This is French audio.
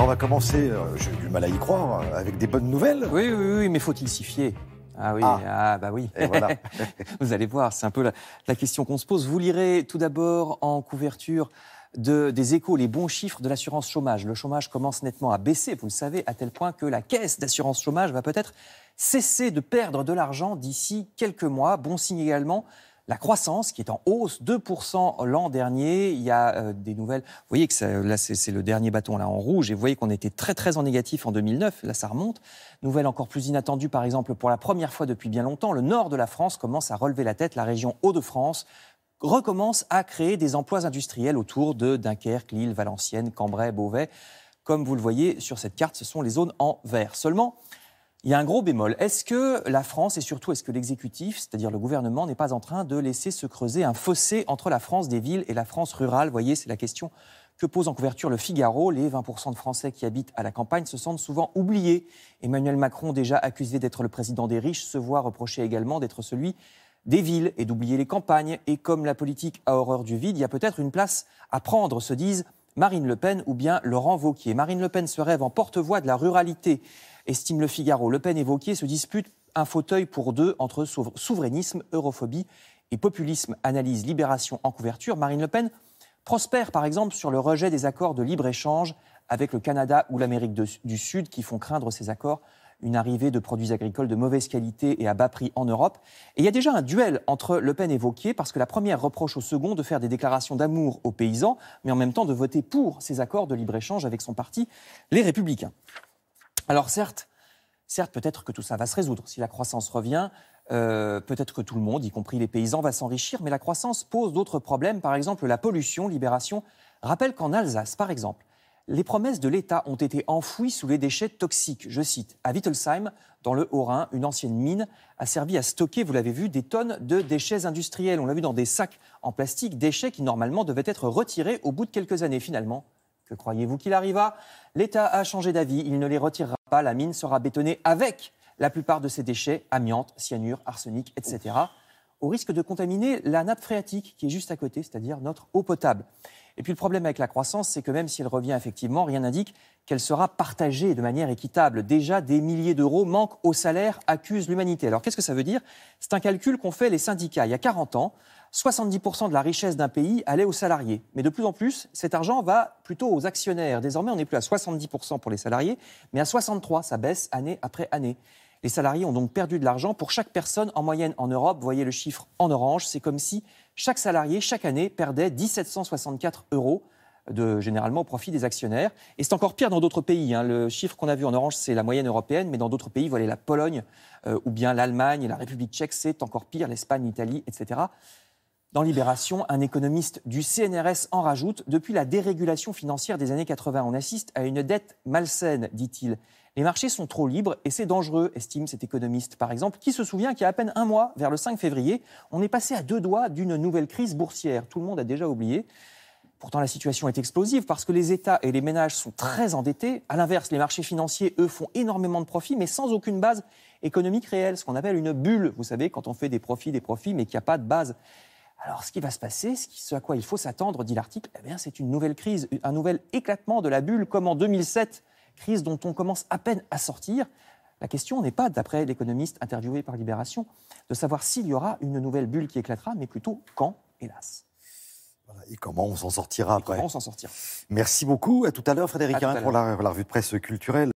Alors on va commencer, j'ai du mal à y croire, avec des bonnes nouvelles. Oui, mais faut-il s'y fier ? Ah oui, bah oui. Et voilà. Vous allez voir, c'est un peu la question qu'on se pose. Vous lirez tout d'abord en couverture des Échos les bons chiffres de l'assurance chômage. Le chômage commence nettement à baisser, vous le savez, à tel point que la caisse d'assurance chômage va peut-être cesser de perdre de l'argent d'ici quelques mois. Bon signe également. La croissance qui est en hausse, 2% l'an dernier. Il y a des nouvelles. Vous voyez que là, c'est le dernier bâton là en rouge. Et vous voyez qu'on était très en négatif en 2009. Là, ça remonte. Nouvelle encore plus inattendue, par exemple, pour la première fois depuis bien longtemps, le nord de la France commence à relever la tête. La région Hauts-de-France recommence à créer des emplois industriels autour de Dunkerque, Lille, Valenciennes, Cambrai, Beauvais. Comme vous le voyez sur cette carte, ce sont les zones en vert. Seulement, il y a un gros bémol. Est-ce que la France et surtout est-ce que l'exécutif, c'est-à-dire le gouvernement, n'est pas en train de laisser se creuser un fossé entre la France des villes et la France rurale ? Vous voyez, c'est la question que pose en couverture le Figaro. Les 20% de Français qui habitent à la campagne se sentent souvent oubliés. Emmanuel Macron, déjà accusé d'être le président des riches, se voit reprocher également d'être celui des villes et d'oublier les campagnes. Et comme la politique a horreur du vide, il y a peut-être une place à prendre, se disent Marine Le Pen ou bien Laurent Wauquiez. Marine Le Pen se rêve en porte-voix de la ruralité, estime le Figaro. Le Pen et Wauquiez se disputent un fauteuil pour deux entre souverainisme, europhobie et populisme. Analyse Libération en couverture. Marine Le Pen prospère par exemple sur le rejet des accords de libre-échange avec le Canada ou l'Amérique du Sud qui font craindre ces accords une arrivée de produits agricoles de mauvaise qualité et à bas prix en Europe. Et il y a déjà un duel entre Le Pen et Wauquiez parce que la première reproche au second de faire des déclarations d'amour aux paysans, mais en même temps de voter pour ces accords de libre-échange avec son parti, les Républicains. Alors certes, peut-être que tout ça va se résoudre. Si la croissance revient, peut-être que tout le monde, y compris les paysans, va s'enrichir. Mais la croissance pose d'autres problèmes. Par exemple, la pollution. Libération rappelle qu'en Alsace, par exemple, les promesses de l'État ont été enfouies sous les déchets toxiques. Je cite, à Wittelsheim, dans le Haut-Rhin, une ancienne mine a servi à stocker, vous l'avez vu, des tonnes de déchets industriels. On l'a vu dans des sacs en plastique, déchets qui normalement devaient être retirés au bout de quelques années. Finalement, que croyez-vous qu'il arriva ? L'État a changé d'avis, il ne les retirera pas. La mine sera bétonnée avec la plupart de ces déchets, amiante, cyanure, arsenic, etc., au risque de contaminer la nappe phréatique qui est juste à côté, c'est-à-dire notre eau potable. Et puis le problème avec la croissance, c'est que même si elle revient effectivement, rien n'indique qu'elle sera partagée de manière équitable. Déjà, des milliers d'euros manquent au salaire, accuse l'humanité. Alors qu'est-ce que ça veut dire ? C'est un calcul qu'ont fait les syndicats. Il y a 40 ans, 70% de la richesse d'un pays allait aux salariés. Mais de plus en plus, cet argent va plutôt aux actionnaires. Désormais, on n'est plus à 70% pour les salariés, mais à 63%. Ça baisse année après année. Les salariés ont donc perdu de l'argent pour chaque personne en moyenne en Europe. Vous voyez le chiffre en orange. C'est comme si chaque salarié, chaque année, perdait 1 764 euros, généralement au profit des actionnaires. Et c'est encore pire dans d'autres pays. Le chiffre qu'on a vu en orange, c'est la moyenne européenne. Mais dans d'autres pays, vous voyez la Pologne ou bien l'Allemagne et la République tchèque, c'est encore pire. L'Espagne, l'Italie, etc. Dans Libération, un économiste du CNRS en rajoute. Depuis la dérégulation financière des années 80, on assiste à une dette malsaine, dit-il. Les marchés sont trop libres et c'est dangereux, estime cet économiste. Par exemple, qui se souvient qu'il y a à peine un mois, vers le 5 février, on est passé à 2 doigts d'une nouvelle crise boursière. Tout le monde a déjà oublié. Pourtant, la situation est explosive parce que les États et les ménages sont très endettés. À l'inverse, les marchés financiers, eux, font énormément de profits, mais sans aucune base économique réelle, ce qu'on appelle une bulle. Vous savez, quand on fait des profits, mais qu'il n'y a pas de base. Alors, ce qui va se passer, ce à quoi il faut s'attendre, dit l'article, c'est une nouvelle crise, un nouvel éclatement de la bulle, comme en 2007, crise dont on commence à peine à sortir. La question n'est pas, d'après l'économiste interviewé par Libération, de savoir s'il y aura une nouvelle bulle qui éclatera, mais plutôt quand, hélas. Voilà, et comment on s'en sortira après. Comment on s'en sortira. Merci beaucoup. À tout à l'heure, Frédéric, pour la revue de presse culturelle.